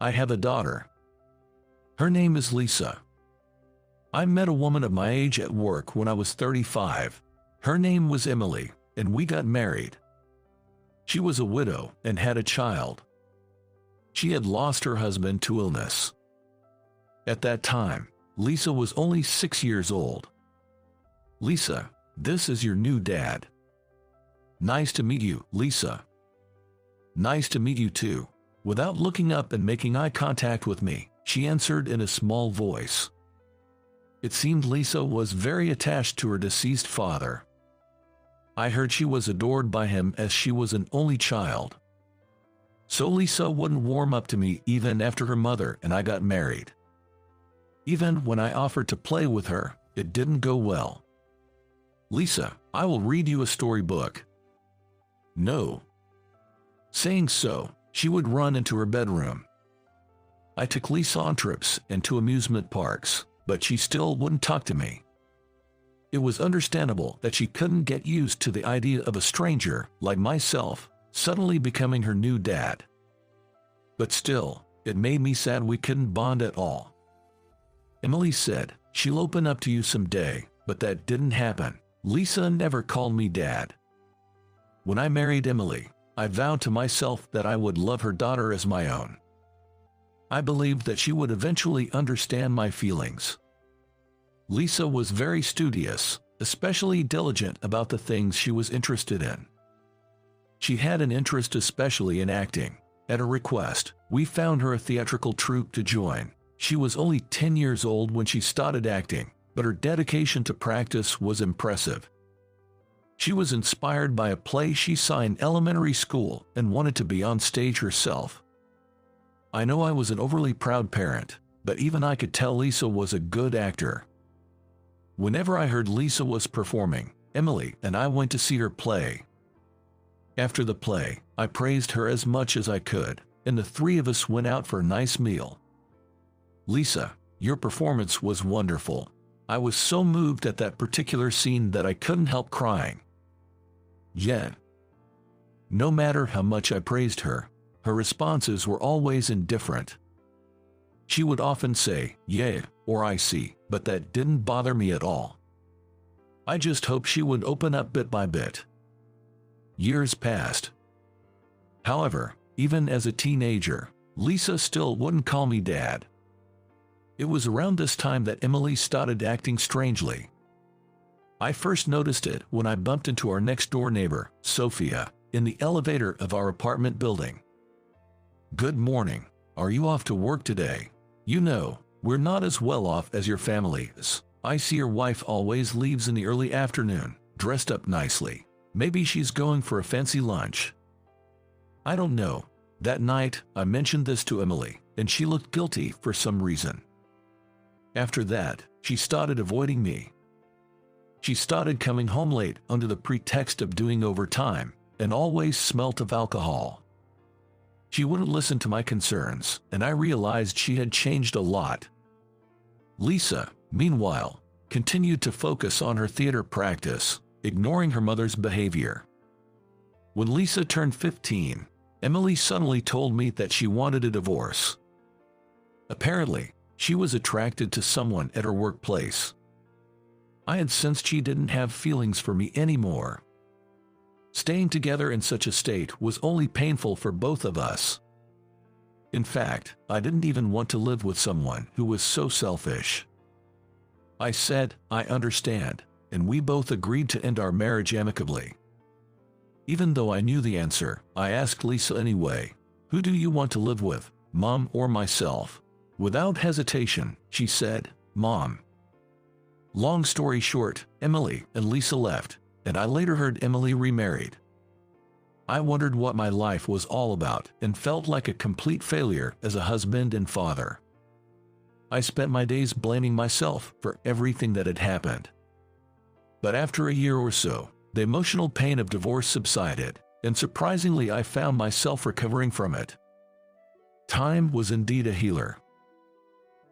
I have a daughter. Her name is Lisa. I met a woman of my age at work when I was 35. Her name was Emily, and we got married. She was a widow and had a child. She had lost her husband to illness. At that time, Lisa was only 6 years old. Lisa, this is your new dad. Nice to meet you, Lisa. Nice to meet you too. Without looking up and making eye contact with me, she answered in a small voice. It seemed Lisa was very attached to her deceased father. I heard she was adored by him as she was an only child. So Lisa wouldn't warm up to me even after her mother and I got married. Even when I offered to play with her, it didn't go well. Lisa, I will read you a storybook. No. Saying so, she would run into her bedroom. I took Lisa on trips and to amusement parks, but she still wouldn't talk to me. It was understandable that she couldn't get used to the idea of a stranger, like myself, suddenly becoming her new dad. But still, it made me sad we couldn't bond at all. Emily said she'll open up to you someday, but that didn't happen. Lisa never called me dad. When I married Emily, I vowed to myself that I would love her daughter as my own. I believed that she would eventually understand my feelings. Lisa was very studious, especially diligent about the things she was interested in. She had an interest especially in acting. At her request, we found her a theatrical troupe to join. She was only 10 years old when she started acting, but her dedication to practice was impressive. She was inspired by a play she saw in elementary school and wanted to be on stage herself. I know I was an overly proud parent, but even I could tell Lisa was a good actor. Whenever I heard Lisa was performing, Emily and I went to see her play. After the play, I praised her as much as I could, and the three of us went out for a nice meal. Lisa, your performance was wonderful. I was so moved at that particular scene that I couldn't help crying. Yet, no matter how much I praised her, her responses were always indifferent. She would often say, "Yeah," or "I see," but that didn't bother me at all. I just hoped she would open up bit by bit. Years passed. However, even as a teenager, Lisa still wouldn't call me dad. It was around this time that Emily started acting strangely. I first noticed it when I bumped into our next-door neighbor, Sophia, in the elevator of our apartment building. "Good morning. Are you off to work today? You know, we're not as well off as your family is. I see your wife always leaves in the early afternoon, dressed up nicely. Maybe she's going for a fancy lunch." I don't know. That night, I mentioned this to Emily, and she looked guilty for some reason. After that, she started avoiding me. She started coming home late under the pretext of doing overtime, and always smelt of alcohol. She wouldn't listen to my concerns, and I realized she had changed a lot. Lisa, meanwhile, continued to focus on her theater practice, ignoring her mother's behavior. When Lisa turned 15, Emily suddenly told me that she wanted a divorce. Apparently, she was attracted to someone at her workplace. I had sensed she didn't have feelings for me anymore. Staying together in such a state was only painful for both of us. In fact, I didn't even want to live with someone who was so selfish. I said, "I understand," and we both agreed to end our marriage amicably. Even though I knew the answer, I asked Lisa anyway, "Who do you want to live with, Mom or myself?" Without hesitation, she said, "Mom." Long story short, Emily and Lisa left, and I later heard Emily remarried. I wondered what my life was all about and felt like a complete failure as a husband and father. I spent my days blaming myself for everything that had happened. But after a year or so, the emotional pain of divorce subsided, and surprisingly I found myself recovering from it. Time was indeed a healer.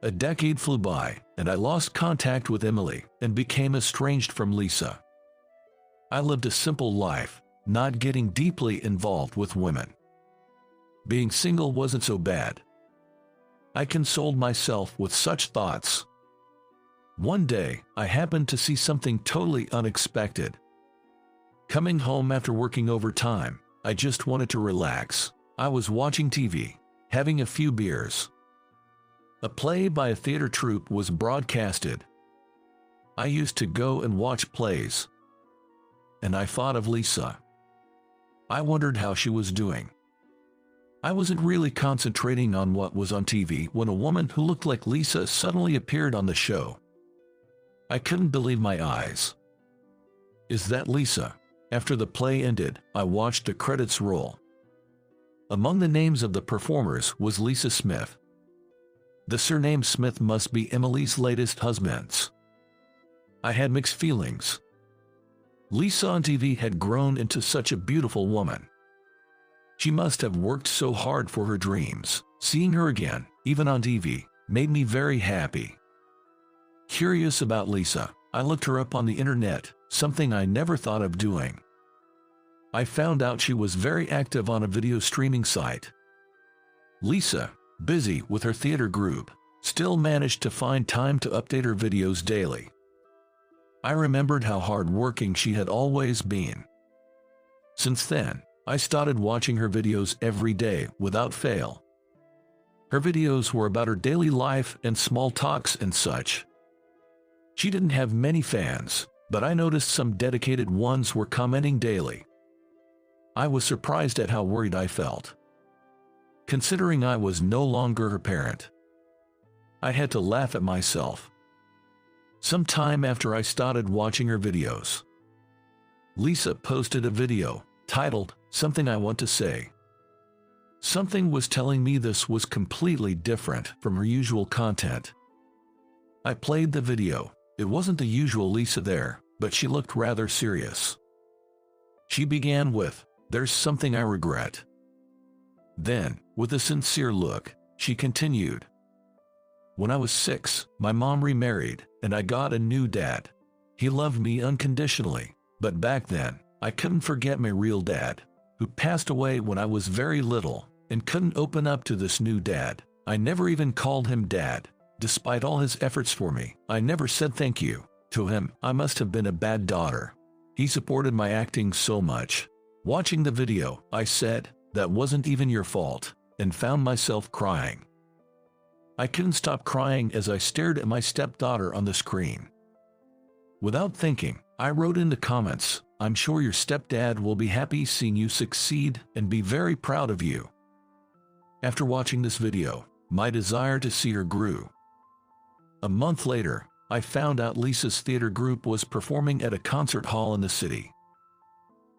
A decade flew by, and I lost contact with Emily and became estranged from Lisa. I lived a simple life, not getting deeply involved with women. Being single wasn't so bad. I consoled myself with such thoughts. One day, I happened to see something totally unexpected. Coming home after working overtime, I just wanted to relax. I was watching TV, having a few beers. A play by a theater troupe was broadcasted. I used to go and watch plays, and I thought of Lisa. I wondered how she was doing. I wasn't really concentrating on what was on TV when a woman who looked like Lisa suddenly appeared on the show. I couldn't believe my eyes. Is that Lisa? After the play ended, I watched the credits roll. Among the names of the performers was Lisa Smith. The surname Smith must be Emily's latest husband's. I had mixed feelings. Lisa on TV had grown into such a beautiful woman. She must have worked so hard for her dreams. Seeing her again, even on TV, made me very happy. Curious about Lisa, I looked her up on the internet, something I never thought of doing. I found out she was very active on a video streaming site. Lisa, busy with her theater group, still managed to find time to update her videos daily. I remembered how hard-working she had always been. Since then, I started watching her videos every day without fail. Her videos were about her daily life and small talks and such. She didn't have many fans, but I noticed some dedicated ones were commenting daily. I was surprised at how worried I felt. Considering I was no longer her parent, I had to laugh at myself. Some time after I started watching her videos, Lisa posted a video titled, "Something I Want to Say." Something was telling me this was completely different from her usual content. I played the video. It wasn't the usual Lisa there, but she looked rather serious. She began with, "There's something I regret." Then, with a sincere look, she continued, "When I was 6, my mom remarried, and I got a new dad. He loved me unconditionally, but back then, I couldn't forget my real dad, who passed away when I was very little, and couldn't open up to this new dad. I never even called him dad. Despite all his efforts for me, I never said thank you to him. I must have been a bad daughter. He supported my acting so much." Watching the video, I said, "That wasn't even your fault," and found myself crying. I couldn't stop crying as I stared at my stepdaughter on the screen. Without thinking, I wrote in the comments, "I'm sure your stepdad will be happy seeing you succeed and be very proud of you." After watching this video, my desire to see her grew. A month later, I found out Lisa's theater group was performing at a concert hall in the city.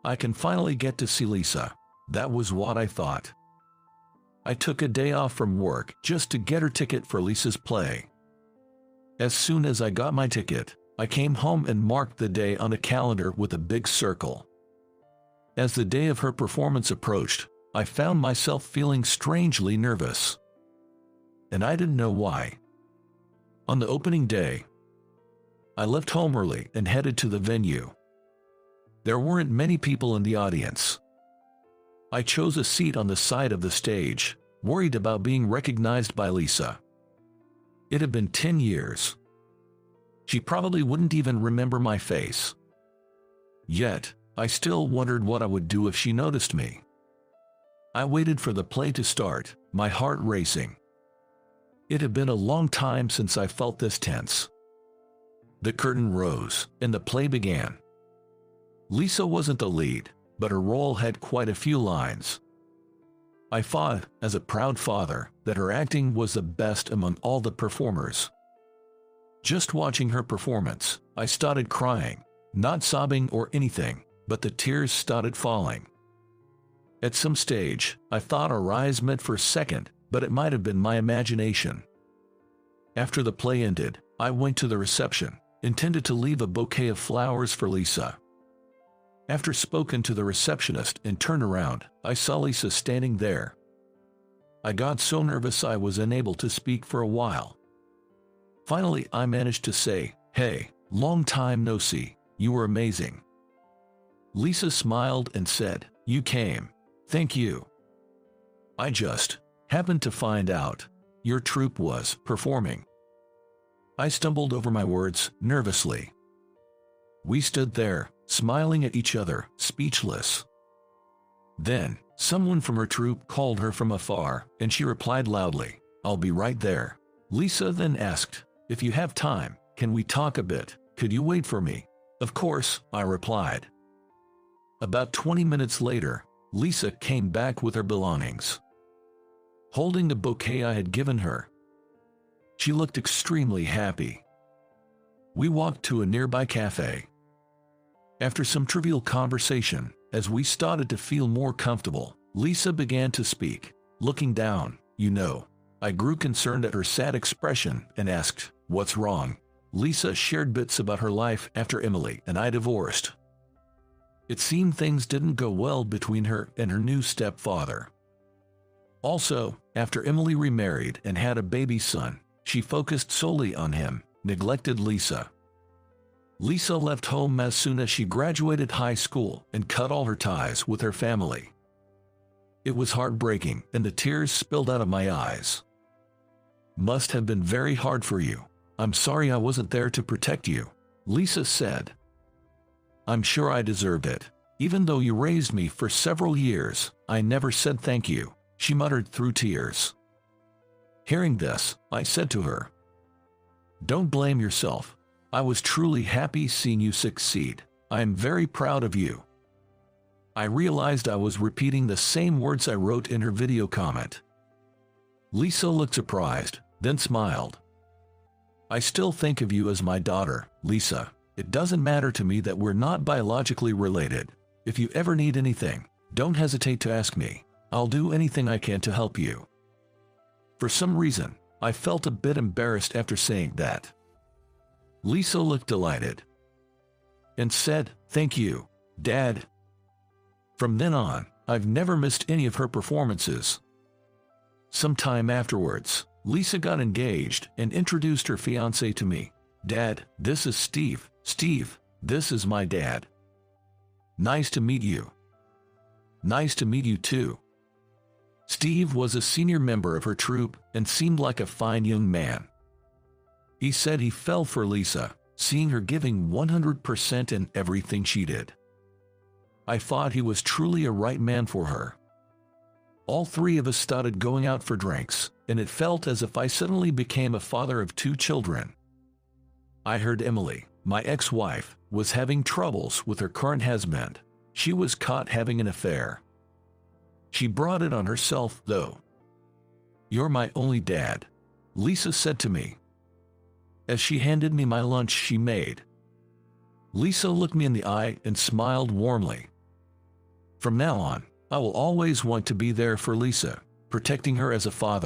I can finally get to see Lisa. That was what I thought. I took a day off from work just to get her ticket for Lisa's play. As soon as I got my ticket, I came home and marked the day on a calendar with a big circle. As the day of her performance approached, I found myself feeling strangely nervous. And I didn't know why. On the opening day, I left home early and headed to the venue. There weren't many people in the audience. I chose a seat on the side of the stage, worried about being recognized by Lisa. It had been 10 years. She probably wouldn't even remember my face. Yet, I still wondered what I would do if she noticed me. I waited for the play to start, my heart racing. It had been a long time since I felt this tense. The curtain rose, and the play began. Lisa wasn't the lead, but her role had quite a few lines. I thought, as a proud father, that her acting was the best among all the performers. Just watching her performance, I started crying, not sobbing or anything, but the tears started falling. At some stage, I thought her eyes met for a second, but it might have been my imagination. After the play ended, I went to the reception, intended to leave a bouquet of flowers for Lisa. After spoken to the receptionist and turned around, I saw Lisa standing there. I got so nervous I was unable to speak for a while. Finally, I managed to say, "Hey, long time no see, you were amazing." Lisa smiled and said, "You came. Thank you. I just happened to find out your troupe was performing. I stumbled over my words nervously. We stood there, smiling at each other, speechless. Then, someone from her troupe called her from afar, and she replied loudly, "I'll be right there." Lisa then asked, "If you have time, can we talk a bit? Could you wait for me?" "Of course," I replied. About 20 minutes later, Lisa came back with her belongings, holding the bouquet I had given her. She looked extremely happy. We walked to a nearby cafe. After some trivial conversation, as we started to feel more comfortable, Lisa began to speak. Looking down, I grew concerned at her sad expression and asked, "What's wrong?" Lisa shared bits about her life after Emily and I divorced. It seemed things didn't go well between her and her new stepfather. Also, after Emily remarried and had a baby son, she focused solely on him, neglected Lisa. Lisa left home as soon as she graduated high school and cut all her ties with her family. It was heartbreaking, and the tears spilled out of my eyes. "Must have been very hard for you. I'm sorry I wasn't there to protect you," Lisa said. "I'm sure I deserved it. Even though you raised me for several years, I never said thank you," she muttered through tears. Hearing this, I said to her, "Don't blame yourself. I was truly happy seeing you succeed. I am very proud of you." I realized I was repeating the same words I wrote in her video comment. Lisa looked surprised, then smiled. "I still think of you as my daughter, Lisa. It doesn't matter to me that we're not biologically related. If you ever need anything, don't hesitate to ask me. I'll do anything I can to help you." For some reason, I felt a bit embarrassed after saying that. Lisa looked delighted and said, "Thank you, Dad." From then on, I've never missed any of her performances. Sometime afterwards, Lisa got engaged and introduced her fiancé to me. "Dad, this is Steve. Steve, this is my dad. Nice to meet you." "Nice to meet you too." Steve was a senior member of her troupe and seemed like a fine young man. He said he fell for Lisa, seeing her giving 100% in everything she did. I thought he was truly a right man for her. All three of us started going out for drinks, and it felt as if I suddenly became a father of 2 children. I heard Emily, my ex-wife, was having troubles with her current husband. She was caught having an affair. She brought it on herself, though. "You're my only dad," Lisa said to me, as she handed me my lunch she made. Lisa looked me in the eye and smiled warmly. From now on, I will always want to be there for Lisa, protecting her as a father.